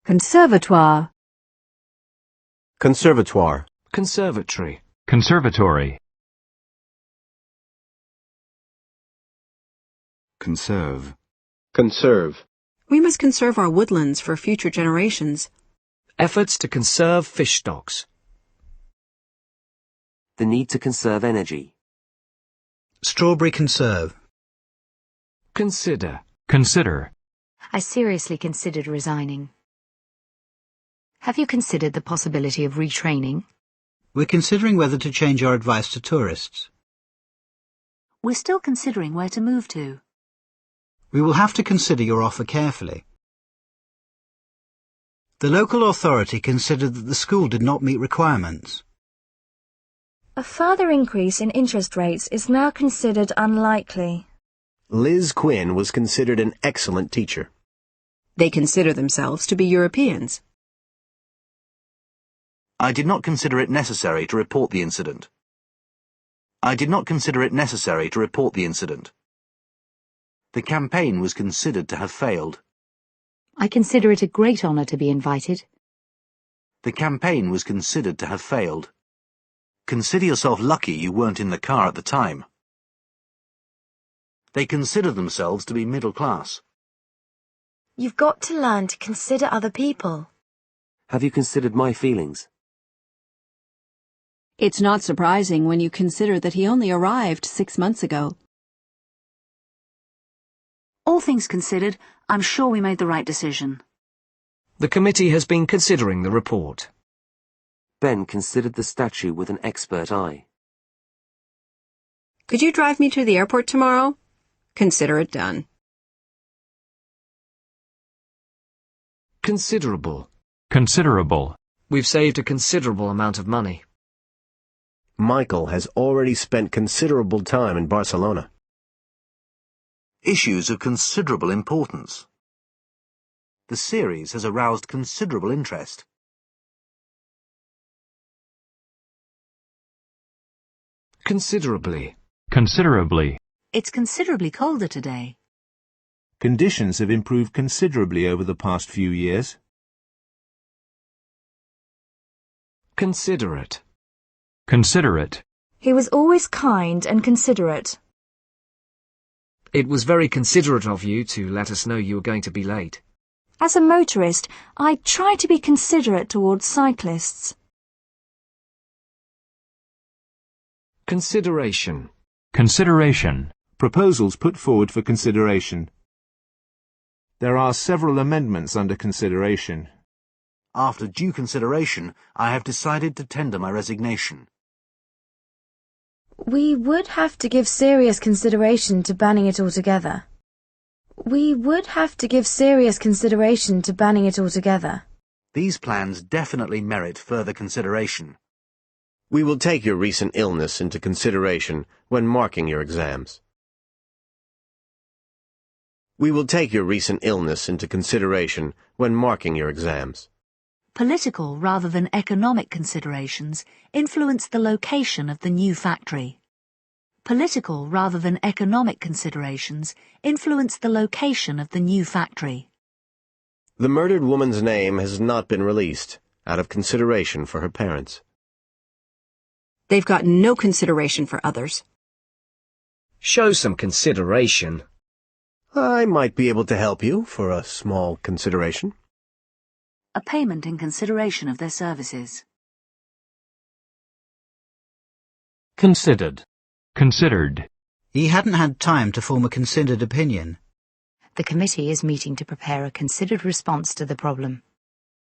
Conservatoire. Conservatoire. Conservatory. Conservatory. Conserve. Conserve. We must conserve our woodlands for future generations. Efforts to conserve fish stocks. The need to conserve energy. Strawberry conserve. Consider. Consider. I seriously considered resigning. Have you considered the possibility of retraining? We're considering whether to change our advice to tourists. We're still considering where to move to. We will have to consider your offer carefully. The local authority considered that the school did not meet requirements. A further increase in interest rates is now considered unlikely. Liz Quinn was considered an excellent teacher. They consider themselves to be Europeans. I did not consider it necessary to report the incident. I did not consider it necessary to report the incident. The campaign was considered to have failed. I consider it a great honour to be invited. The campaign was considered to have failed. Consider yourself lucky you weren't in the car at the time. They consider themselves to be middle class. You've got to learn to consider other people. Have you considered my feelings? It's not surprising when you consider that he only arrived 6 months ago. All things considered, I'm sure we made the right decision. The committee has been considering the report. Ben considered the statue with an expert eye. Could you drive me to the airport tomorrow? Consider it done. Considerable. Considerable. We've saved a considerable amount of money. Michael has already spent considerable time in Barcelona. Issues of considerable importance. The series has aroused considerable interest. Considerably. Considerably. It's considerably colder today. Conditions have improved considerably over the past few years. Considerate. Considerate. He was always kind and considerate. It was very considerate of you to let us know you were going to be late. As a motorist, I try to be considerate towards cyclists. Consideration. Consideration. Proposals put forward for consideration. There are several amendments under consideration. After due consideration, I have decided to tender my resignation. We would have to give serious consideration to banning it altogether. We would have to give serious consideration to banning it altogether. These plans definitely merit further consideration. We will take your recent illness into consideration when marking your exams. We will take your recent illness into consideration when marking your exams. Political rather than economic considerations influence the location of the new factory. Political rather than economic considerations influence the location of the new factory. The murdered woman's name has not been released, out of consideration for her parents. They've got no consideration for others. Show some consideration. I might be able to help you for a small consideration. A payment in consideration of their services. Considered. Considered. He hadn't had time to form a considered opinion. The committee is meeting to prepare a considered response to the problem.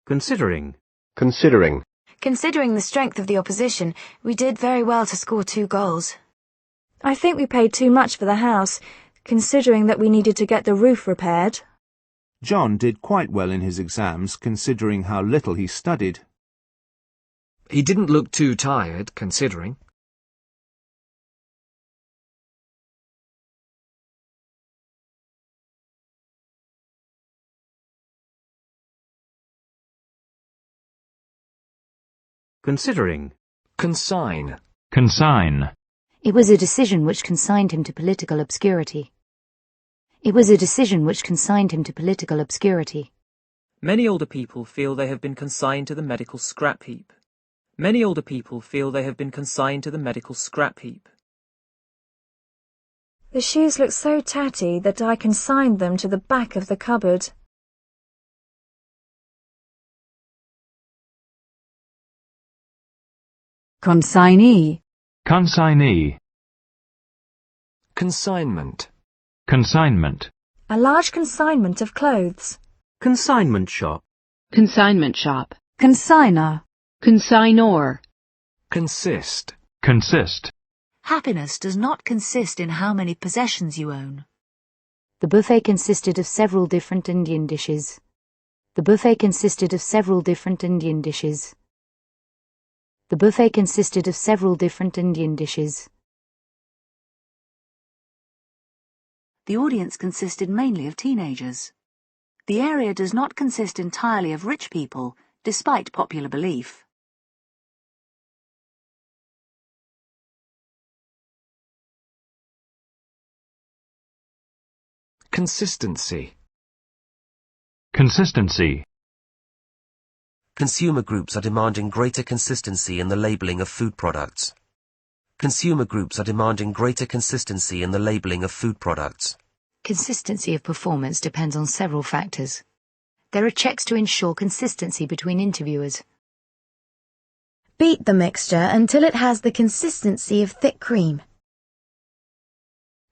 Considering. Considering. Considering the strength of the opposition, we did very well to score 2 goals. I think we paid too much for the house, considering that we needed to get the roof repaired. John did quite well in his exams, considering how little he studied. He didn't look too tired, considering. Considering. Consign. Consign. It was a decision which consigned him to political obscurity. It was a decision which consigned him to political obscurity. Many older people feel they have been consigned to the medical scrap heap. Many older people feel they have been consigned to the medical scrap heap. The shoes look so tatty that I consigned them to the back of the cupboard. Consignee. Consignee. Consignment. Consignment. A large consignment of clothes. Consignment shop. Consignment shop. Consigner. Consignor. Consist. Consist. Happiness does not consist in how many possessions you own. The buffet consisted of several different Indian dishes. The buffet consisted of several different Indian dishes. The buffet consisted of several different Indian dishes. The audience consisted mainly of teenagers. The area does not consist entirely of rich people, despite popular belief. Consistency. Consistency. Consumer groups are demanding greater consistency in the labeling of food products. Consumer groups are demanding greater consistency in the labeling of food products. Consistency of performance depends on several factors. There are checks to ensure consistency between interviewers. Beat the mixture until it has the consistency of thick cream.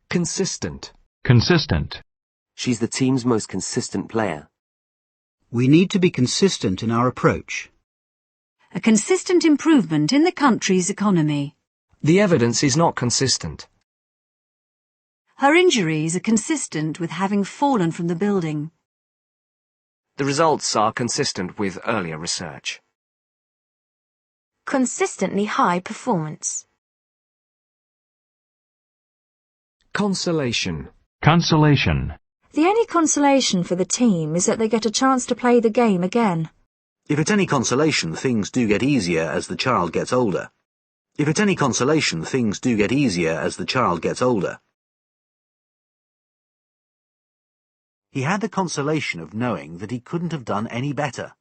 Consistent. Consistent. She's the team's most consistent player. We need to be consistent in our approach. A consistent improvement in the country's economy. The evidence is not consistent. Her injuries are consistent with having fallen from the building. The results are consistent with earlier research. Consistently high performance. Consolation. Consolation. The only consolation for the team is that they get a chance to play the game again. If it's any consolation, things do get easier as the child gets older. If it's any consolation, things do get easier as the child gets older. He had the consolation of knowing that he couldn't have done any better.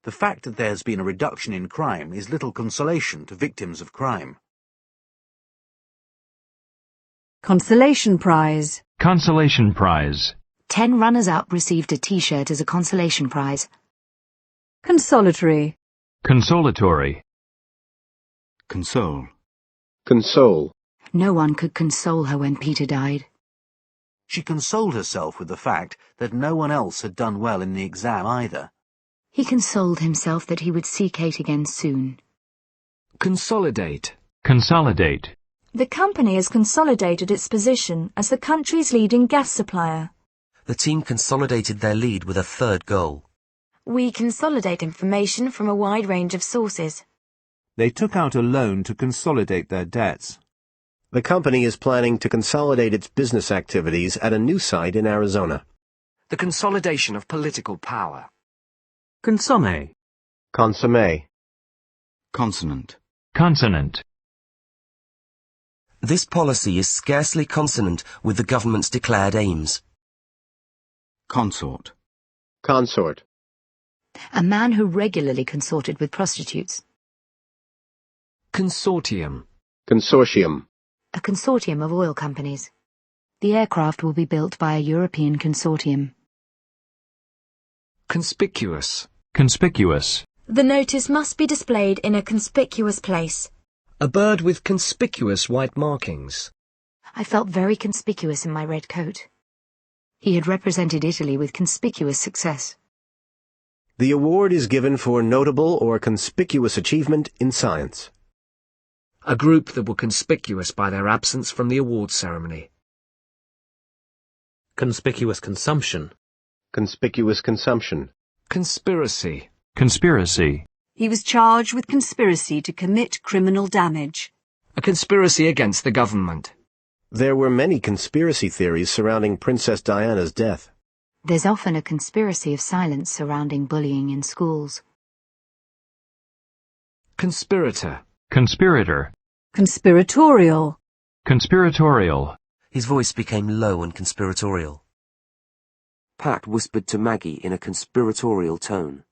The fact that there has been a reduction in crime is little consolation to victims of crime. Consolation prize. Consolation prize. 10 runners-up received a T-shirt as a consolation prize. Consolatory. Consolatory. Console. Console. No one could console her when Peter died. She consoled herself with the fact that no one else had done well in the exam either. He consoled himself that he would see Kate again soon. Consolidate. Consolidate. The company has consolidated its position as the country's leading gas supplier. The team consolidated their lead with a third goal. We consolidate information from a wide range of sources. They took out a loan to consolidate their debts. The company is planning to consolidate its business activities at a new site in Arizona. The consolidation of political power. Consomme. Consomme. Consonant. Consonant. This policy is scarcely consonant with the government's declared aims. Consort. Consort. A man who regularly consorted with prostitutes. Consortium. Consortium. A consortium of oil companies. The aircraft will be built by a European consortium. Conspicuous. Conspicuous. The notice must be displayed in a conspicuous place. A bird with conspicuous white markings. I felt very conspicuous in my red coat. He had represented Italy with conspicuous success. The award is given for notable or conspicuous achievement in science. A group that were conspicuous by their absence from the awards ceremony. Conspicuous consumption. Conspicuous consumption. Conspiracy. Conspiracy. He was charged with conspiracy to commit criminal damage. A conspiracy against the government. There were many conspiracy theories surrounding Princess Diana's death. There's often a conspiracy of silence surrounding bullying in schools. Conspirator. Conspirator. Conspiratorial. Conspiratorial. His voice became low and conspiratorial. Pat whispered to Maggie in a conspiratorial tone.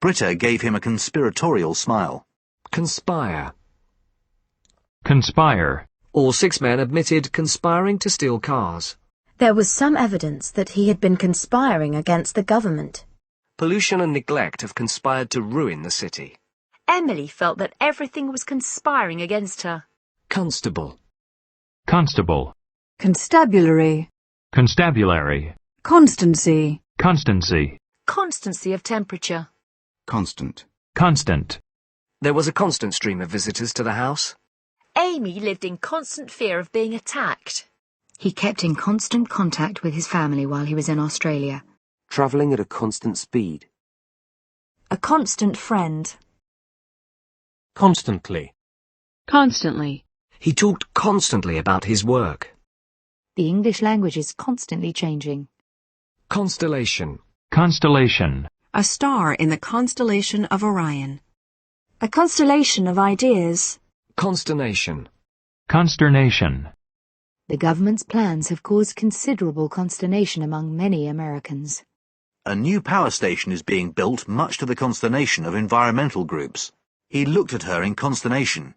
Britta gave him a conspiratorial smile. Conspire. Conspire. All 6 men admitted conspiring to steal cars. There was some evidence that he had been conspiring against the government. Pollution and neglect have conspired to ruin the city. Emily felt that everything was conspiring against her. Constable. Constable. Constabulary. Constabulary. Constancy. Constancy. Constancy of temperature. Constant. Constant. There was a constant stream of visitors to the house. Amy lived in constant fear of being attacked. He kept in constant contact with his family while he was in Australia. Travelling at a constant speed. A constant friend. Constantly. Constantly. He talked constantly about his work. The English language is constantly changing. Constellation. Constellation. A star in the constellation of Orion. A constellation of ideas. Consternation. Consternation. The government's plans have caused considerable consternation among many Americans. A new power station is being built, much to the consternation of environmental groups. He looked at her in consternation.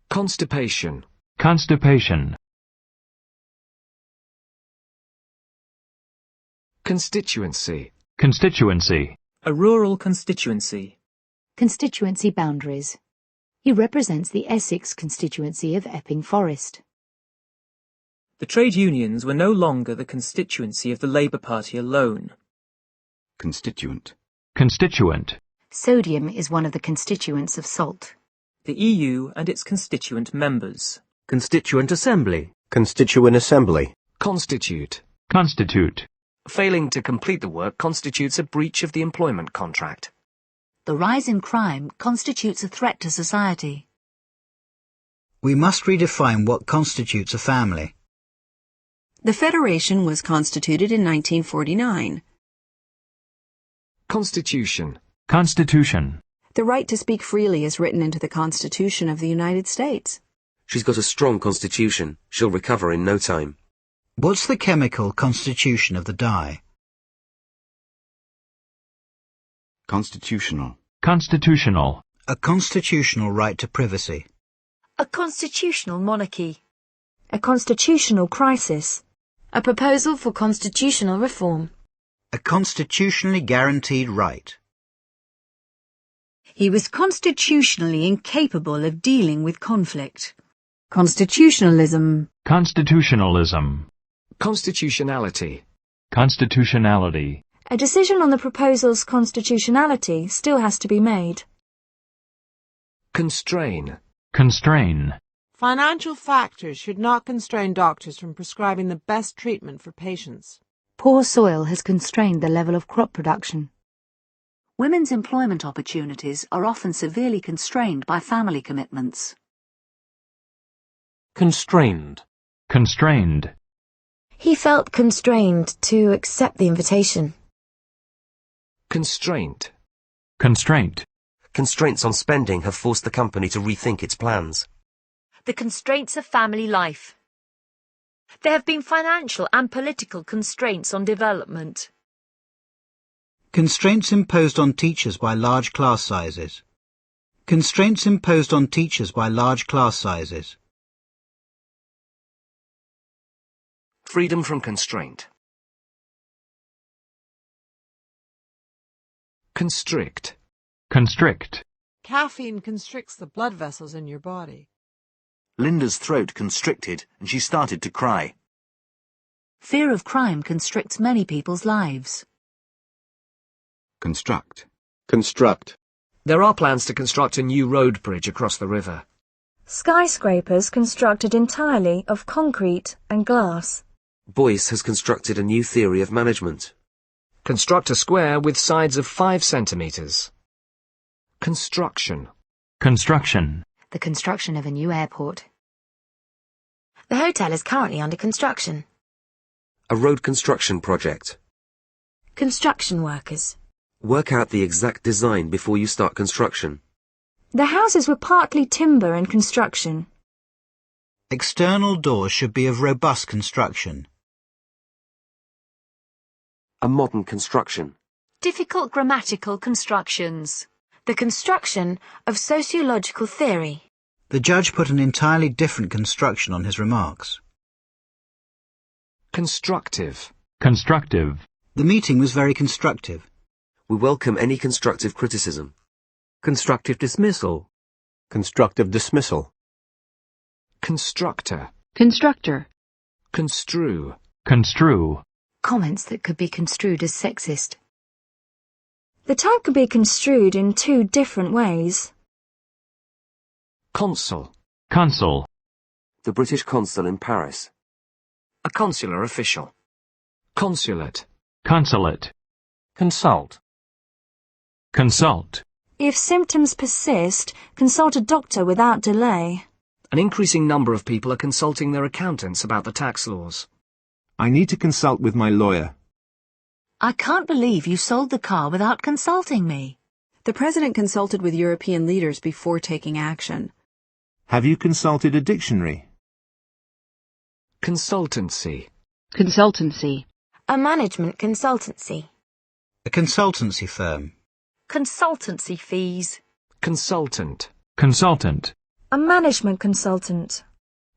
Constipation. Constipation. Constituency. Constituency. A rural constituency. Constituency boundaries. He represents the Essex constituency of Epping Forest. The trade unions were no longer the constituency of the Labour Party alone. Constituent. Constituent. Sodium is one of the constituents of salt. The EU and its constituent members. Constituent Assembly. Constituent Assembly. Constitute. Constitute. Failing to complete the work constitutes a breach of the employment contract. The rise in crime constitutes a threat to society. We must redefine what constitutes a family. The Federation was constituted in 1949. Constitution. Constitution. The right to speak freely is written into the Constitution of the United States. She's got a strong constitution. She'll recover in no time. What's the chemical constitution of the dye? Constitutional. Constitutional. A constitutional right to privacy. A constitutional monarchy. A constitutional crisis. A proposal for constitutional reform. A constitutionally guaranteed right. He was constitutionally incapable of dealing with conflict. Constitutionalism. Constitutionalism. Constitutionality. Constitutionality. A decision on the proposal's constitutionality still has to be made. Constrain. Constrain. Financial factors should not constrain doctors from prescribing the best treatment for patients. Poor soil has constrained the level of crop production. Women's employment opportunities are often severely constrained by family commitments. Constrained. Constrained. He felt constrained to accept the invitation. Constraint. Constraint. Constraints on spending have forced the company to rethink its plans. The constraints of family life. There have been financial and political constraints on development. Constraints imposed on teachers by large class sizes. Constraints imposed on teachers by large class sizes. Freedom from constraint. Constrict. Constrict. Caffeine constricts the blood vessels in your body. Linda's throat constricted and she started to cry. Fear of crime constricts many people's lives. Construct. Construct. There are plans to construct a new road bridge across the river. Skyscrapers constructed entirely of concrete and glass. Boyce has constructed a new theory of management. Construct a square with sides of 5 centimetres. Construction. Construction. The construction of a new airport. The hotel is currently under construction. A road construction project. Construction workers. Work out the exact design before you start construction. The houses were partly timber in construction. External doors should be of robust construction. A modern construction. Difficult grammatical constructions. The construction of sociological theory. The judge put an entirely different construction on his remarks. Constructive. Constructive. The meeting was very constructive. We welcome any constructive criticism. Constructive dismissal. Constructive dismissal. Constructor. Constructor. Construe. Construe. Comments that could be construed as sexist. The type could be construed in two different ways. Consul. Consul. The British consul in Paris. A consular official. Consulate. Consulate. Consult. Consult. If symptoms persist, consult a doctor without delay. An increasing number of people are consulting their accountants about the tax laws. I need to consult with my lawyer. I can't believe you sold the car without consulting me. The President consulted with European leaders before taking action. Have you consulted a dictionary? Consultancy. Consultancy. A management consultancy. A consultancy firm. Consultancy fees. Consultant. Consultant. A management consultant.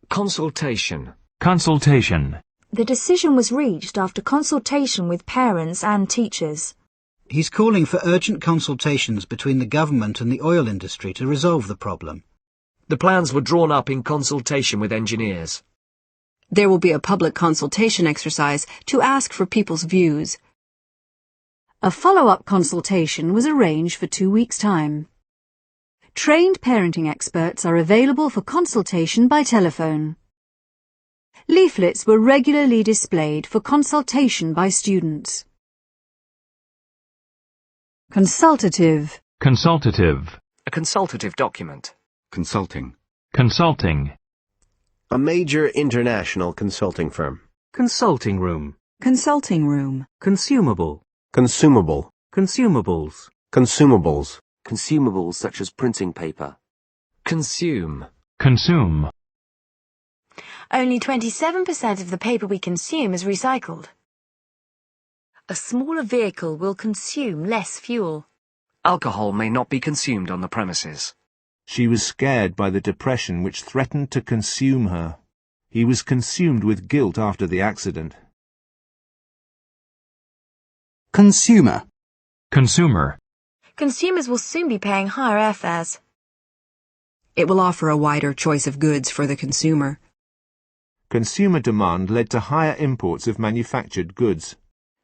Consultation. Consultation. The decision was reached after consultation with parents and teachers. He's calling for urgent consultations between the government and the oil industry to resolve the problem. The plans were drawn up in consultation with engineers. There will be a public consultation exercise to ask for people's views. A follow-up consultation was arranged for 2 weeks' time. Trained parenting experts are available for consultation by telephone. Leaflets were regularly displayed for consultation by students. Consultative. Consultative. A consultative document. Consulting. Consulting. A major international consulting firm. Consulting room. Consulting room. Consumable. Consumable. Consumables. Consumables. Consumables such as printing paper. Consume. Consume. Only 27% of the paper we consume is recycled. A smaller vehicle will consume less fuel. Alcohol may not be consumed on the premises. She was scared by the depression which threatened to consume her. He was consumed with guilt after the accident. Consumer. Consumer. Consumers will soon be paying higher airfares. It will offer a wider choice of goods for the consumer. Consumer demand led to higher imports of manufactured goods.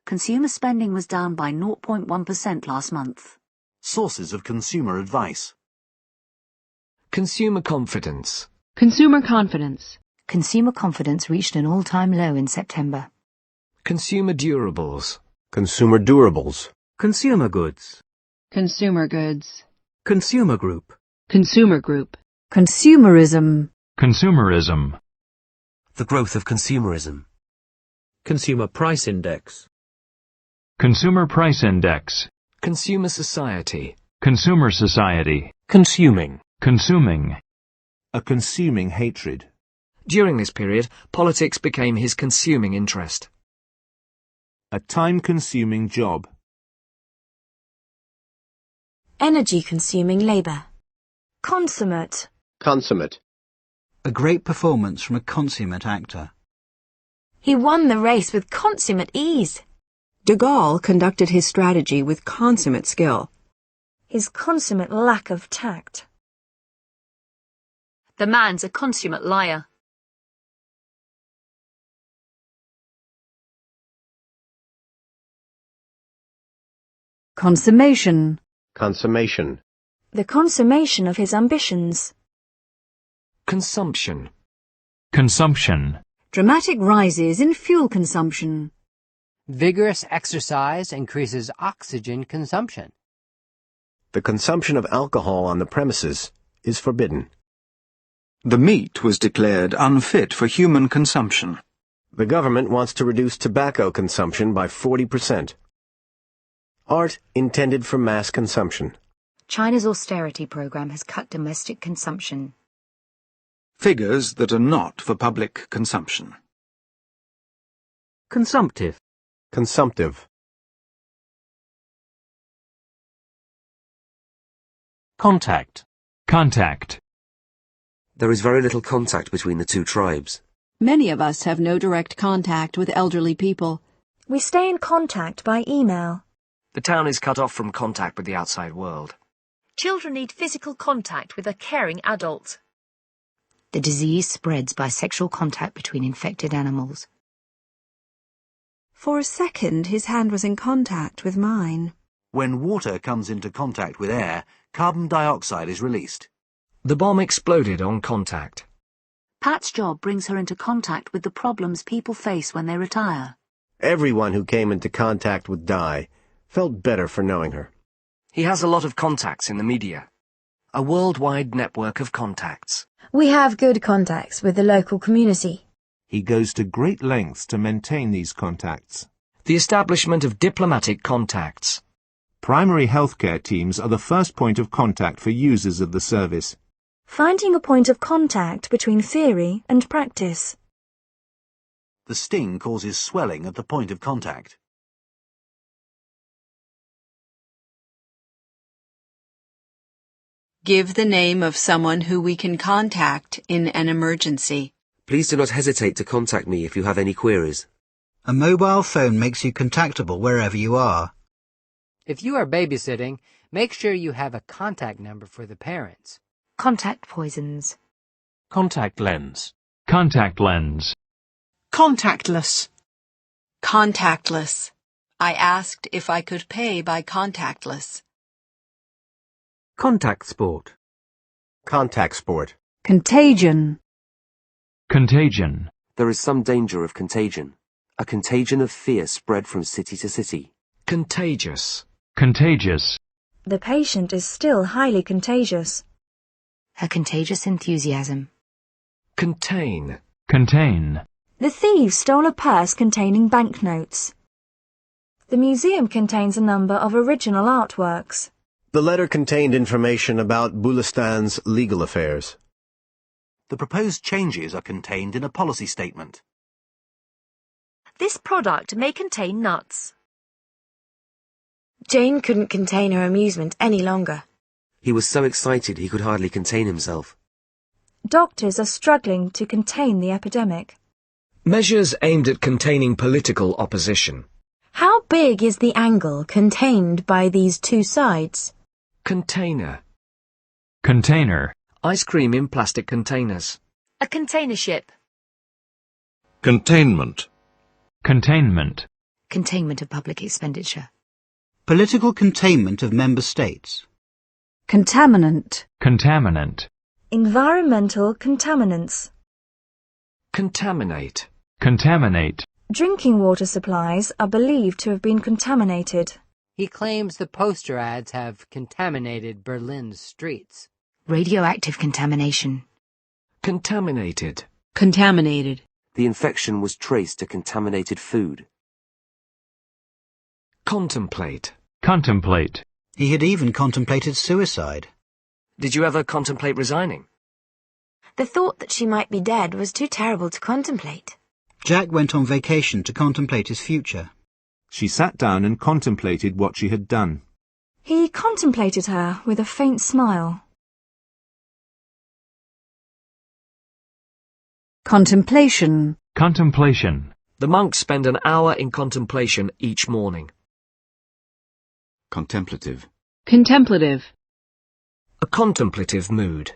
Consumer spending was down by 0.1% last month. Sources of consumer advice. Consumer confidence. Consumer confidence. Consumer confidence reached an all-time low in September. Consumer durables. Consumer durables. Consumer goods. Consumer goods. Consumer group. Consumer group. Consumerism. Consumerism. The growth of consumerism. Consumer price index. Consumer price index. Consumer society. Consumer society. Consuming. Consuming. A consuming hatred. During this period, politics became his consuming interest. A time-consuming job. Energy-consuming labour. Consummate. Consummate. A great performance from a consummate actor. He won the race with consummate ease. De Gaulle conducted his strategy with consummate skill. His consummate lack of tact. The man's a consummate liar. Consummation. Consummation. The consummation of his ambitions. Consumption. Consumption. Dramatic rises in fuel consumption. Vigorous exercise increases oxygen consumption. The consumption of alcohol on the premises is forbidden. The meat was declared unfit for human consumption. The government wants to reduce tobacco consumption by 40%. Art intended for mass consumption. China's austerity program has cut domestic consumption. Figures that are not for public consumption. Consumptive. Consumptive. Contact. Contact. There is very little contact between the two tribes. Many of us have no direct contact with elderly people. We stay in contact by email. The town is cut off from contact with the outside world. Children need physical contact with a caring adult. The disease spreads by sexual contact between infected animals. For a second, his hand was in contact with mine. When water comes into contact with air, carbon dioxide is released. The bomb exploded on contact. Pat's job brings her into contact with the problems people face when they retire. Everyone who came into contact with Di felt better for knowing her. He has a lot of contacts in the media. A worldwide network of contacts. We have good contacts with the local community. He goes to great lengths to maintain these contacts. The establishment of diplomatic contacts. Primary healthcare teams are the first point of contact for users of the service. Finding a point of contact between theory and practice. The sting causes swelling at the point of contact. Give the name of someone who we can contact in an emergency. Please do not hesitate to contact me if you have any queries. A mobile phone makes you contactable wherever you are. If you are babysitting, make sure you have a contact number for the parents. Contact poisons. Contact lens. Contact lens. Contactless. Contactless. I asked if I could pay by contactless. Contact sport. Contact sport. Contagion. Contagion. There is some danger of contagion. A contagion of fear spread from city to city. Contagious. Contagious. The patient is still highly contagious. Her contagious enthusiasm. Contain. Contain. The thieves stole a purse containing banknotes. The museum contains a number of original artworks. The letter contained information about Bulistan's legal affairs. The proposed changes are contained in a policy statement. This product may contain nuts. Jane couldn't contain her amusement any longer. He was so excited he could hardly contain himself. Doctors are struggling to contain the epidemic. Measures aimed at containing political opposition. How big is the angle contained by these two sides? Container. Container. Ice cream in plastic containers. A container ship. Containment. Containment. Containment of public expenditure. Political containment of member states. Contaminant. Contaminant. Environmental contaminants. Contaminate. Contaminate. Drinking water supplies are believed to have been contaminated. He claims the poster ads have contaminated Berlin's streets. Radioactive contamination. Contaminated. Contaminated. The infection was traced to contaminated food. Contemplate. Contemplate. He had even contemplated suicide. Did you ever contemplate resigning? The thought that she might be dead was too terrible to contemplate. Jack went on vacation to contemplate his future. She sat down and contemplated what she had done. He contemplated her with a faint smile. Contemplation. Contemplation. The monks spend an hour in contemplation each morning. Contemplative. Contemplative. A contemplative mood.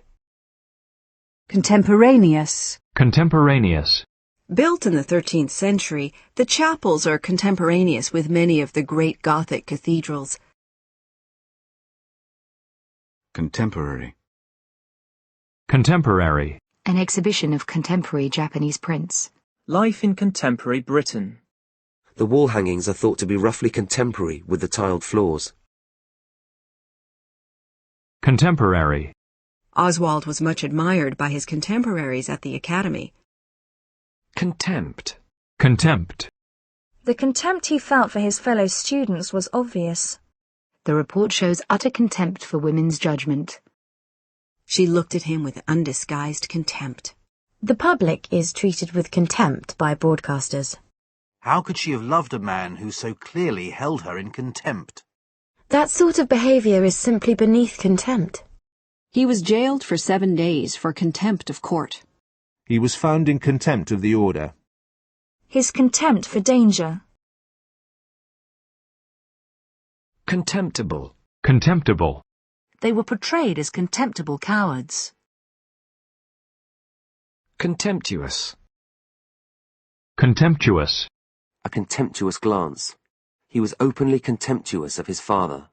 Contemporaneous. Contemporaneous. Built in the 13th century, the chapels are contemporaneous with many of the great Gothic cathedrals. Contemporary. Contemporary. An exhibition of contemporary Japanese prints. Life in contemporary Britain. The wall hangings are thought to be roughly contemporary with the tiled floors. Contemporary. Oswald was much admired by his contemporaries at the Academy. Contempt. Contempt. The contempt he felt for his fellow students was obvious. The report shows utter contempt for women's judgment. She looked at him with undisguised contempt. The public is treated with contempt by broadcasters. How could she have loved a man who so clearly held her in contempt? That sort of behaviour is simply beneath contempt. He was jailed for 7 days for contempt of court. He was found in contempt of the order. His contempt for danger. Contemptible. Contemptible. They were portrayed as contemptible cowards. Contemptuous. Contemptuous. A contemptuous glance. He was openly contemptuous of his father.